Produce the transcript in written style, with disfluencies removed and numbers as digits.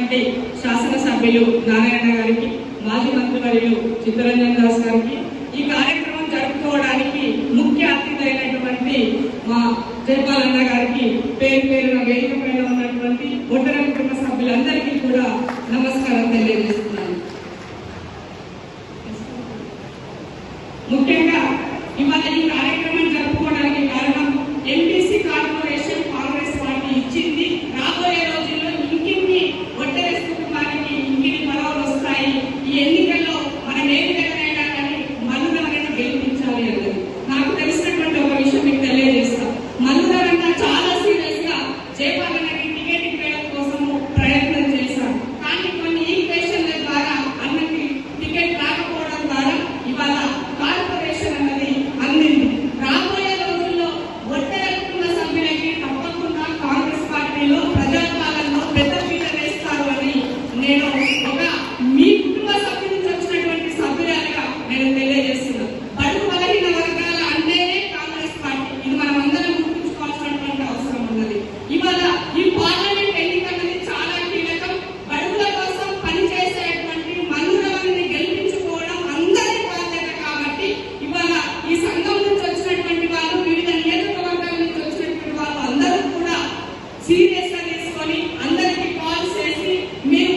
చేసినటువంటి శాసనసభ్యులు నారాయణ గారికి, మాజీ మంత్రివర్యులు చిత్తరంజన్ దాస్ గారికి, ఈ కార్యక్రమం జరుపుకోవడానికి ముఖ్య అతిథి అయినటువంటి మా జయపాలన్న గారికి, పేరు పేరున వేదిక పైన ఉన్నటువంటి ఒడ్డర కుటుంబ సభ్యులందరికీ కూడా నమస్కారం తెలియజేస్తున్నాను. ముఖ్యంగా ఇవాళ ఈ కార్యక్రమం జరుపుకోవడానికి కారణం ఎంపీసీ కార్పొరేషన్ కాంగ్రెస్ పార్టీ ఇచ్చింది. రాబోయే రోజుల్లో ఇంకిన్ని ఒడ్డరెస్ కుటుంబానికి ఇంకిన్ని పదవులు వస్తాయి. ఈ ఎన్నికల్లో మనం ఏ విధంగా కానీ మల్లుదరను గెలిపించాలి అన్నది నాకు తెలిసినటువంటి ఒక విషయం మీకు తెలియజేస్తాం. మల్లుదరన్న చాలా సీరియస్ గా జయపాలన్నకి టికెట్ ఇవ్వడం కోసం ప్రయత్నం చేశాం. కానీ కొన్ని ఈక్వేషన్ల ద్వారా అన్నకి టికెట్ రాకపోవడం ద్వారా ఇవాళ కార్పొరేషన్ అన్నది అందింది. రాబోయే రోజుల్లో ఒడ్డెర కుటుంబ సభ్యులకి తప్పకుండా కాంగ్రెస్ పార్టీలో ప్రజాపాలనలో పెద్ద పీట వేస్తారు అని నేను ఒక మీ కుటుంబ సభ్యుల నుంచి వచ్చినటువంటి సభ్యురాలుగా నేను తెలియజేస్తున్నాను. బడుగు బలహీన వర్గాల అంటేనే కాంగ్రెస్ పార్టీ. ఇది మనం అందరం గుర్తుంచుకోవాల్సినటువంటి అవసరం ఉన్నది. ఇవాళ ఈ పార్లమెంట్ ఎన్నిక అనేది చాలా కీలకం. బడుగుల కోసం పనిచేసేటువంటి మల్లుదరని గెలిపించుకోవడం అందరి బాధ్యత. కాబట్టి ఇవాళ ఈ సంఘం నుంచి వచ్చినటువంటి వాళ్ళు, వివిధ నియోజకవర్గాల నుంచి వచ్చినటువంటి వాళ్ళు అందరూ కూడా సీరియస్ గా తీసుకొని అందరికీ కాల్ చేసి మీరు